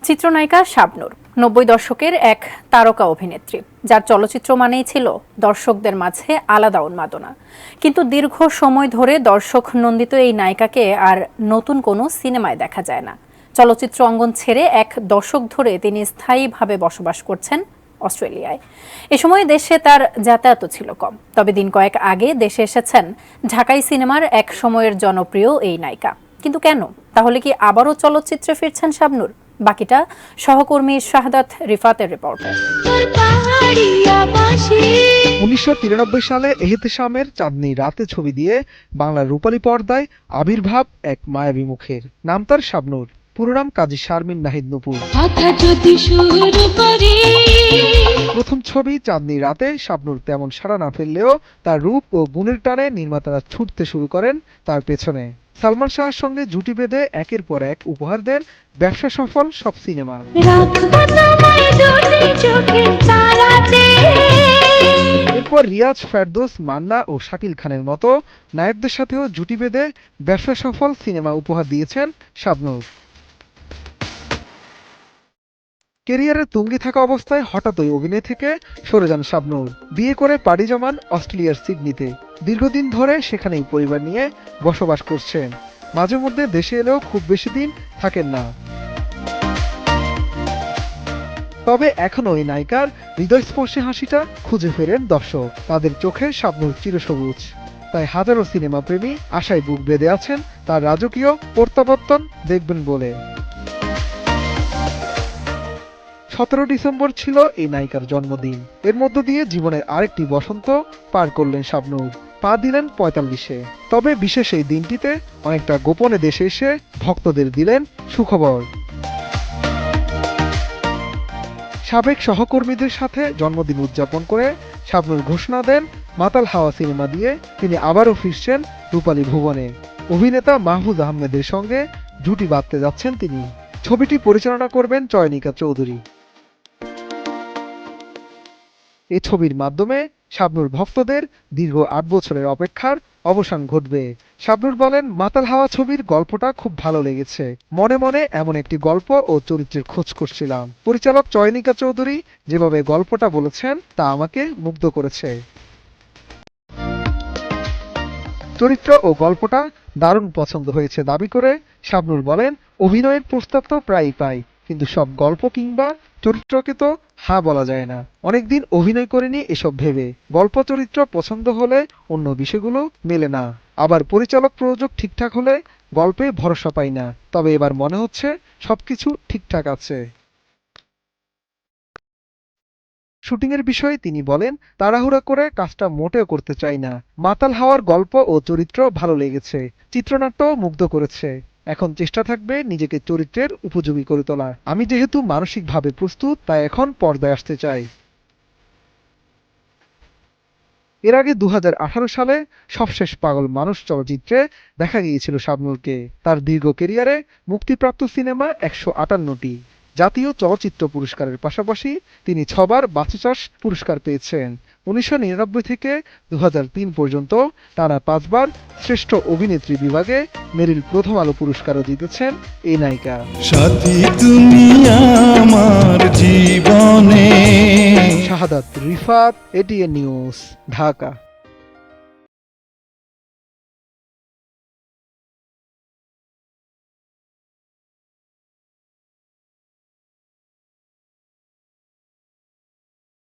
চিত্রনায়িকা শাবনূর ৯০ দশকের এক তারকা অভিনেত্রী, যার চলচ্চিত্র মানেই ছিল দর্শকদের মাঝে আলাদা উন্মাদনা। কিন্তু দীর্ঘ সময় ধরে দর্শক নন্দিত এই নায়িকাকে আর নতুন কোনো সিনেমায় দেখা যায় না। চলচ্চিত্র অঙ্গন ছেড়ে এক দশক ধরে তিনি স্থায়ীভাবে বসবাস করছেন অস্ট্রেলিয়ায়। এ সময় দেশে তার যাতায়াতও ছিল কম। তবে দিন কয়েক আগে দেশে এসেছেন ঢাকাই সিনেমার এক সময়ের জনপ্রিয় এই নায়িকা। কিন্তু কেন? তাহলে কি আবারও চলচ্চিত্রে ফিরছেন শাবনূর? বাকিটা সহকর্মী শাহাদাত রিফাতের রিপোর্টে। ১৯৯৩ সালে এহতেশামের চাঁদনি রাতে ছবি দিয়ে বাংলার রূপালী পর্দায় আবির্ভাব এক মায়াবী মুখের। নাম তার শাবনূর, পুরো নাম কাজী শারমিন নাহিদ নূপুর। প্রথম ছবি চাঁদনি রাতে শাবনূর তেমন সাড়া না ফেললেও তার রূপ ও গুণের টানে নির্মাতারা ছুটতে শুরু করেন তার পেছনে। সালমান শাহর সঙ্গে জুটি বেঁধে একের পর এক উপহার দেন ব্যবসা সফল সব সিনেমা। এরপর রিয়াজ, ফেরদৌস, মান্না ও শাকিল খানের মতো নায়কদের সাথেও জুটি বেঁধে ব্যবসা সফল সিনেমা উপহার দিয়েছেন শাবনূর। কেরিয়ারের তুঙ্গে থাকা অবস্থায় হঠাৎই অভিনয় থেকে সরে যান শাবনূর। বিয়ে করে পাড়ি জমান অস্ট্রেলিয়ার সিডনিতে। দীর্ঘদিন ধরে সেখানেই পরিবার নিয়ে বসবাস করছেন। মাঝে মধ্যে দেশে এলেও খুব বেশি দিন থাকেন না। তবে এখনও এই নায়িকার হৃদয়স্পর্শী হাসিটা খুঁজে ফেরেন দর্শক। তাদের চোখে শাবনূর চিরসবুজ। তাই হাজারো সিনেমা প্রেমী আশায় বুক বেঁধে আছেন তার রাজকীয় প্রত্যাবর্তন দেখবেন বলে। ১৭ ডিসেম্বর ছিল এই নায়িকার জন্মদিন। এর মধ্য দিয়ে জীবনের আরেকটি বসন্ত পার করলেন শাবনূর। পা দিলেন ৪৫-এ। তবে বিশেষ এই দিনটিতে অনেকটা গোপনে দেশে এসে ভক্তদের দিলেন সুখবর। সাবেক সহকর্মীদের সাথে জন্মদিন উদযাপন করে শাবনূর ঘোষণা দেন মাতাল হাওয়া সিনেমা দিয়ে তিনি আবারও ফিরছেন রূপালী ভুবনে। অভিনেতা মাহফুজ আহমেদের সঙ্গে জুটি বাঁধতে যাচ্ছেন তিনি। ছবিটি পরিচালনা করবেন চয়নিকা চৌধুরী। এই ছবির মাধ্যমে শাবনূর ভক্তদের দীর্ঘ ৮ বছরের অপেক্ষার অবসান ঘটবে। শাবনূর বলেন, মাতাল হাওয়া ছবির গল্পটা খুব ভালো লেগেছে। মনে মনে এমন একটি গল্প ও চরিত্রের খোঁজ করছিলাম। পরিচালক চয়নিকা চৌধুরী যেভাবে গল্পটা বলেছেন তা আমাকে মুগ্ধ করেছে। চরিত্র ও গল্পটা দারুণ পছন্দ হয়েছে দাবি করে শাবনূর বলেন, অভিনয়ের প্রস্তাব তো প্রায়ই পাই, কিন্তু সব গল্প কিংবা চরিত্রকে তো হ্যাঁ বলা যায় না। অনেকদিন অভিনয় করিনি এসব ভেবে। গল্প চরিত্র পছন্দ হলে অন্য বিষয়গুলো মেলে না। আবার পরিচালক প্রযোজক ঠিকঠাক হলে গল্পে ভরসা পাই না। তবে এবার মনে হচ্ছে সবকিছু ঠিকঠাক আছে। শুটিংয়ের বিষয়ে তিনি বলেন, তাড়াহুড়া করে কাজটা মোটেও করতে চাই না। মাতাল হাওয়ার গল্প ও চরিত্র ভালো লেগেছে। চিত্রনাট্যও মুগ্ধ করেছে। এখন চেষ্টা থাকবে নিজেকে চরিত্রের উপযোগী করে তোলা। আমি যেহেতু মানসিকভাবে প্রস্তুত, তাই এখন পর্দায় আসতে চাই। এর আগে ২০১৮ সালে সবশেষ পাগল মানুষ চলচ্চিত্রে দেখা গিয়েছিল শাবনূরকে। তার দীর্ঘ কেরিয়ারে মুক্তিপ্রাপ্ত সিনেমা ১৫৮টি। জাতীয় চলচ্চিত্র পুরস্কারের পাশাপাশি তিনি ৬বার বাচসাস পুরস্কার পেয়েছেন। ১৯৯৯ থেকে ২০০৩ পর্যন্ত টানা ৫বার শ্রেষ্ঠ অভিনেত্রী বিভাগে মেরিল প্রথম আলো পুরস্কারও জিতেছেন এই নায়িকা। সাথী তুমি আমার জীবনে। শাহাদাত রিফাত, এটিএন নিউজ, ঢাকা।